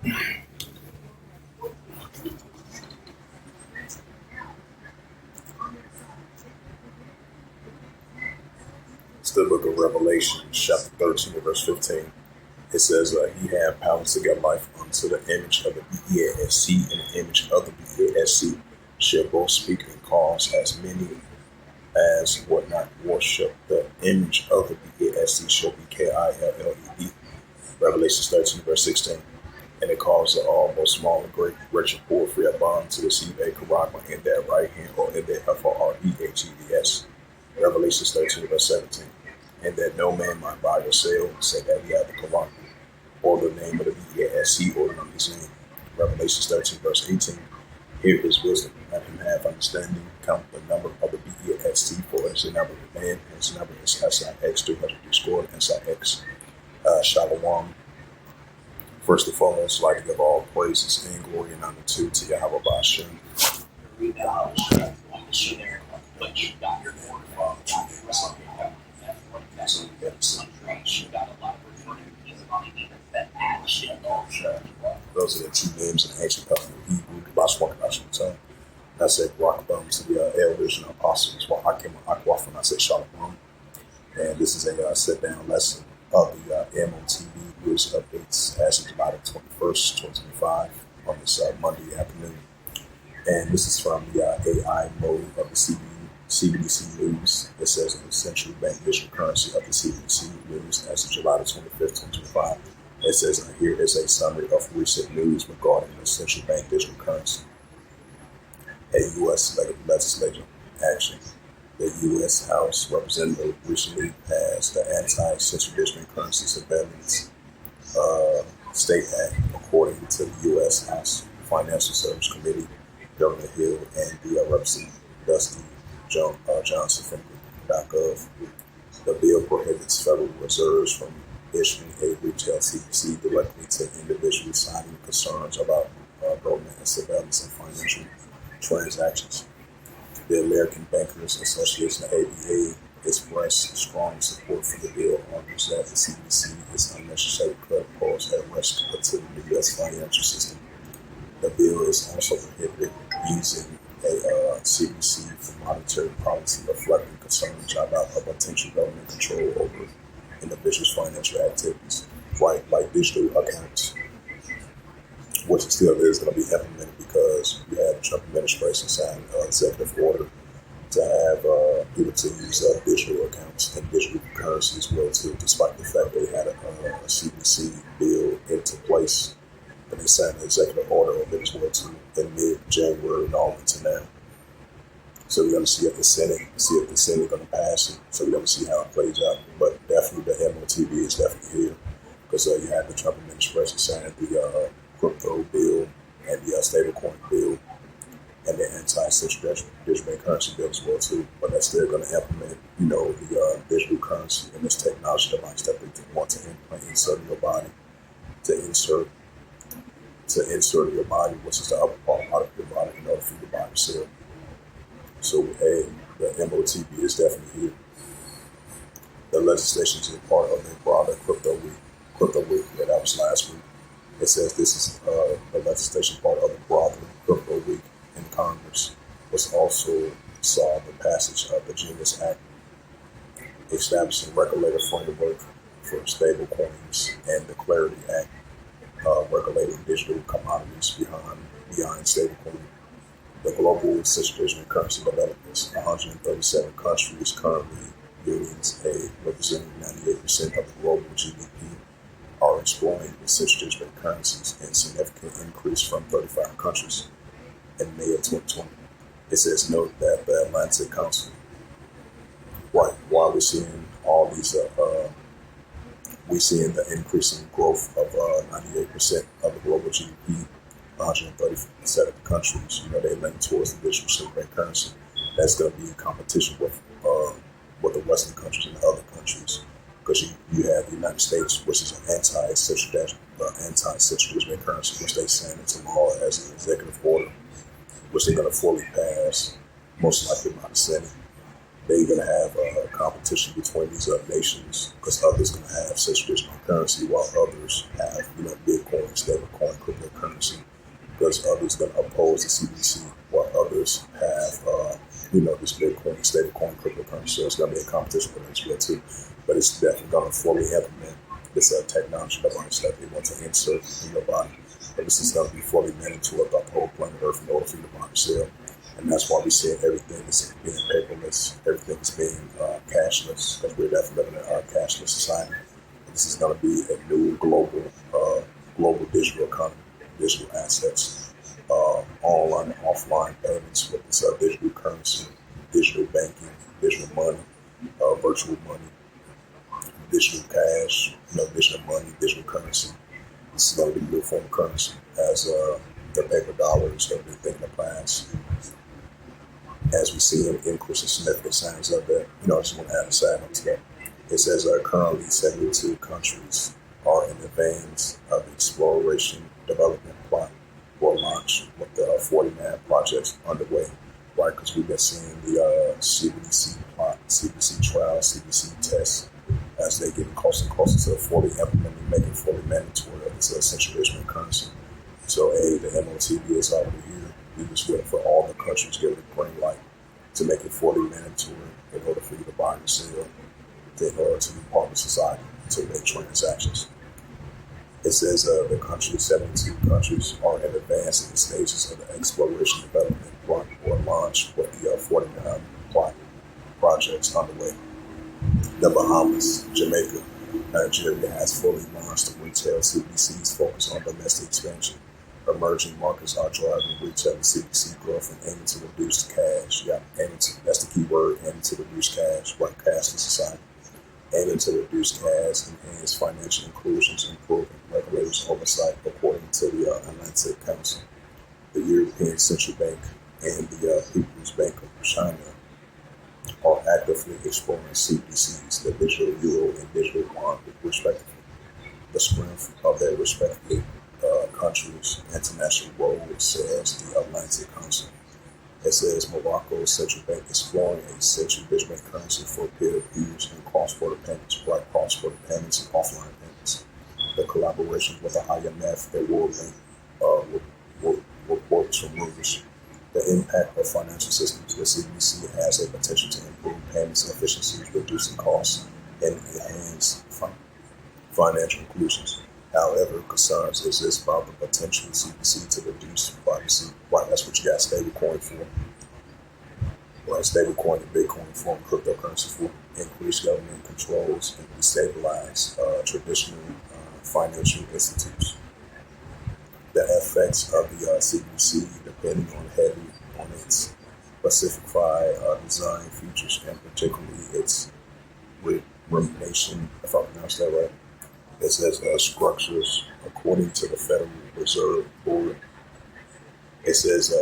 It's the book of Revelation, chapter 13, verse 15. It says, he had power to give life unto the image of the BEASC, and the image of the BEASC shall both speak and cause as many as would not worship the image of the BEASC shall be KILLED. Revelation 13, verse 16. And it calls all, both small and great, rich and poor, free and bond, to receive a karagma in their right hand or in their FOREHEDS. Revelation 13, verse 17. And that no man might buy or sell, say that he had the karagma, or the name of the BEASC, or the name of his name. Revelation 13, verse 18. Here is wisdom, let him have understanding, count the number of the BEASC, for it is the number of man, and his number is SIX 300 scored, SIX. Shalom. First and foremost, I'd like to give all praises and glory and honor to Yahweh Bashem. Those are the two names in ancient covenant Hebrew, the I said Rakabam to the elders and apostles. While I came on Aquaf and I said Shalom. And this is a sit-down lesson of the M.O.T.B news updates as of July 21st, 2025 on this Monday afternoon. And this is from the AI mode of the CBDC news. It says the central bank digital currency of the CBDC news as of July 25th, 2025. It says here is a summary of recent news regarding the central bank digital currency. A U.S. legislature action. The U.S. House Representative recently passed the Anti-Central Digital Currency Surveillance State Act, according to the U.S. House Financial Service Committee, Governor Hill, and the Representative Dusty Johnson from .gov. The bill prohibits Federal Reserves from issuing a retail CBDC directly to individuals citing concerns about government and surveillance and financial transactions. The American Bankers Association, ABA, expressed strong support for the bill, argues that the CBDC is unnecessary credit pose at risk to the U.S. financial system. The bill is also prohibited using a CBDC for monetary policy, reflecting concerns about potential government control over individuals' financial activities, right? Like digital accounts, which still is going to be implemented because you have the Trump administration sign an executive order to have people to use digital accounts and digital currency as well too, despite the fact they had a CBDC bill into place, and they signed an executive order on it as well too in mid-January and all into now. So we're going to see if the Senate going to pass it. So we're going to see how it plays out. But definitely the M.O.T.B is definitely here because you had the Trump administration sign the crypto bill and the stablecoin bill and the anti-central digital currency bill as well too. But that's still going to implement, the digital currency and this technology device that they want to insert in your body, to insert in your body, which is the upper part of your body in order for your body to sell. So, hey, the M.O.T.B is definitely here. The legislation is a part of the broader crypto week that was last week. It says this is the legislation part of the broader crypto week in Congress, which also saw the passage of the Genius Act, establishing regulator framework for stable coins, and the Clarity Act, regulating digital commodities beyond stablecoin. The global central digital currency developers, 137 countries currently unions representing 98% of the global GDP, are exploring the central digital currencies, and significant increase from 35 countries in May of 2020. It says note that the Atlantic Council, while we're seeing all these, we're seeing the increasing growth of 98% of the global GDP. 130% of the countries, they link towards the digital central currency. That's going to be in competition with the Western countries and the other countries, because you have the United States, which is an anti-central digital currency, which they signed into law as an executive order, which they're going to fully pass, most likely by the Senate. They're going to have competition between these nations because others going to have such traditional currency while others have, Bitcoin, stablecoin, cryptocurrency, because others going to oppose the CBDC while others have, this Bitcoin, stablecoin, cryptocurrency. So it's going to be a competition for that as well too. But it's definitely going to fully implement this technology device that they want to insert in your body. But this is going to be fully mandatory about the whole planet Earth in order for you to buy and sell. And that's why we see everything is being paperless, everything is being cashless, because we're definitely living in a cashless society. This is going to be a new global digital economy, digital assets, online and offline payments with this digital currency, digital banking, digital money, virtual money, digital cash, digital money, digital currency. This is going to be a new form of currency as the paper dollars have been thinking in the past. As we see an increase in significant signs of that, I just want to add a side note to that. It says currently 72 countries are in advance of exploration development plot or launch with the 49 projects underway, right? Because we've been seeing the CBDC plot, CBDC trial, CBDC tests as they get closer and closer to fully implementing, making fully mandatory of this central digital currency. So, the M.O.T.B is already here. We just waiting for all the countries to give it a green light to make it fully mandatory in order for you to buy and sell, in order to be part of society, to make transactions. It says the countries, 72 countries, are in advanced stages of the exploration development plot or launch with the 49 projects underway. The Bahamas, Jamaica, Nigeria has fully launched the retail CBDCs focused on domestic expansion. Emerging markets are driving retail and CBDC growth and aiming to reduce cash. That's the key word, aiming to reduce cash, right? Cashless society. Aiming to reduce cash, enhance financial inclusions, improving regulators' oversight, according to the Atlantic Council. The European Central Bank and the People's Bank of China are actively exploring CBDCs, the digital euro and digital yuan, respectively. The strength of their respective countries' international role, says the Atlantic Council. It says Morocco's central bank is exploring a central digital currency for peer-to-peers and cross-border payments, right? Cross-border payments and offline payments. The collaboration with the IMF, the World Bank, reports from Reuters. The impact of financial systems. The CBDC has a potential to improve payments and efficiencies, reducing costs, and enhance financial inclusions. However, concerns exist about the potential CBDC to reduce privacy. Right, that's what you got stablecoin for. Right, stablecoin and Bitcoin for, cryptocurrency for. Increased government controls and destabilize traditional financial institutes. The effects of the CBDC, depending on its specified design features and particularly its remuneration, if I pronounce that right. It says structures according to the Federal Reserve Board. It says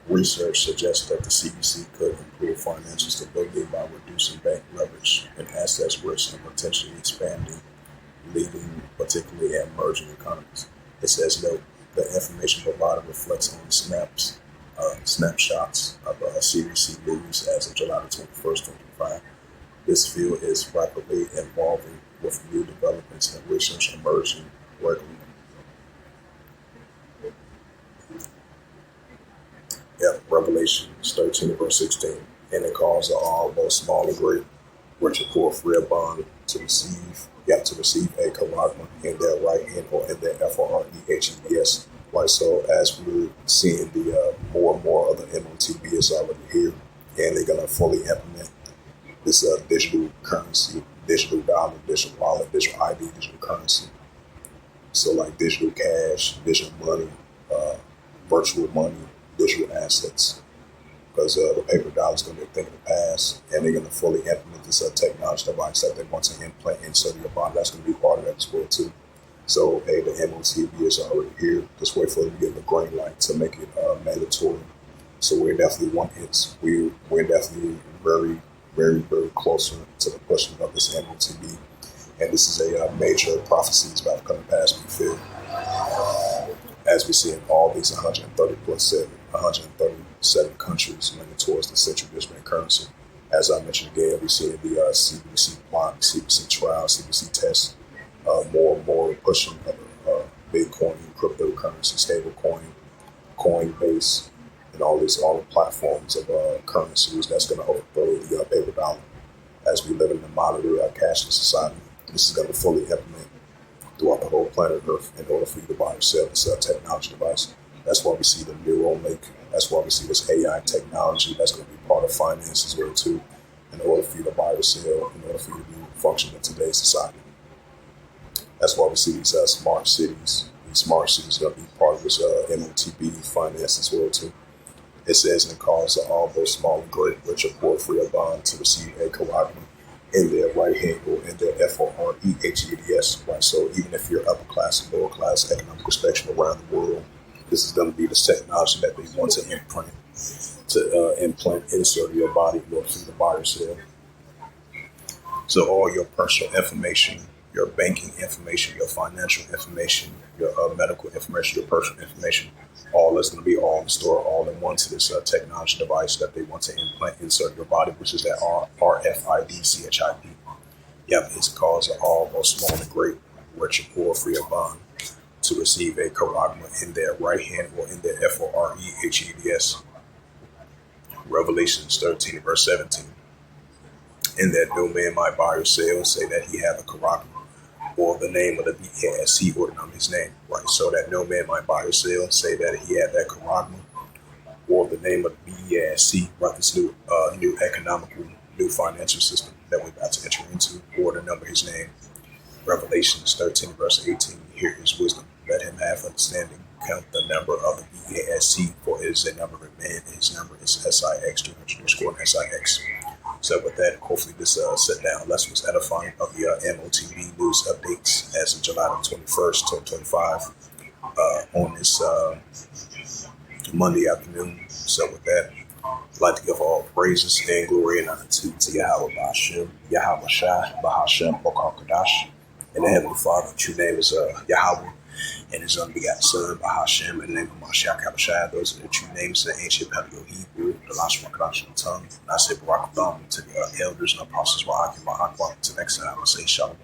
research suggests that the CBDC could improve financial stability by reducing bank leverage and assets risk and potentially expanding, leading particularly in emerging economies. It says note the information provided reflects on snapshots of CBDC news as of July 21st, 2025. This field is rapidly evolving with new developments and research emerging regularly. Revelations 13 verse 16. And it calls all, both small and great, rich and poor, free or bond, to receive, a charagma in their right hand or in their FREHES. Right, so as we're seeing the more and more of the M.O.T.B is already here, and they're going to fully implement this digital currency, digital dollar, digital wallet, digital ID, digital currency. So like digital cash, digital money, virtual money, digital assets. Because the paper dollar is going to be a thing of the past, and they're going to fully implement this technology device that they want to implant inside your body. That's going to be part of that as well too. So, hey, the M.O.T.B is already here. Just wait for them to give the green light to make it mandatory. So we're definitely we're definitely very, very, very closer to the pushing of this M.O.T.B. And this is a major prophecy is about to come to pass, we feel. As we see in all these 137 countries leaning towards the central digital currency. As I mentioned again, we see the CBC plot, CBC trial, CBC test, more and more pushing Bitcoin, cryptocurrency, stablecoin, Coinbase, and all the platforms of currencies that's going to overthrow the paper dollar as we live in a monetary cashless society. This is going to fully implement throughout the whole planet Earth in order for you to buy or sell this technology device. That's why we see the neural link. That's why we see this AI technology that's going to be part of finance as well too, in order for you to buy or sell, in order for you to function in today's society. That's why we see these smart cities. These smart cities are going to be part of this M.O.T.B finance as well too. It says in the calls of all those small and great, rich or poor, free or bond to receive a correct in their right hand or in their FOREHEADS, right? So even if you're upper class and lower class economic spectrum around the world, this is going to be the technology that they want to implant insert your body in order for you to buy or sell. So all your personal information, your banking information, your financial information, your medical information, your personal information, all is going to be all stored all in one to this technology device that they want to implant insert your body, which is that RFID. Yep, it's cause of all, both small and great, rich or poor, free or bond, to receive a corogma in their right hand or in their FOREHEADS. Revelations 13, verse 17. In that no man might buy or sell, say that he have a corogma, or the name of the BASC or the number of his name, right? So that no man might buy or sell, say that he had that corogma, or the name of the BASC, right? This new economical, new financial system that we're about to enter into, or the number of his name. Revelations 13, verse 18. Hear his wisdom. Let him have understanding. Count the number of the BASC, for it is a number of man, and his number is SIX, 200 SIX. So with that, hopefully this sit-down lesson was edifying of the M.O.T.B news updates as of July 21st, 2025 on this Monday afternoon. So with that, I'd like to give all praises and glory and honor to Yahweh Ba'ashem, Yahweh Shai, Bahashem, Bokar Kadash, and the Heavenly Father. True name is Yahweh, and his unbegotten Son, Bahashem, and the name of Mashiach Kabashai. Those are the true names in the ancient Paleo Hebrew, the Lashon Kadash tongue. And I say Barak Thumb to the elders and apostles, Wa'akim, Wa'akwam, to the next time. I say Shalom.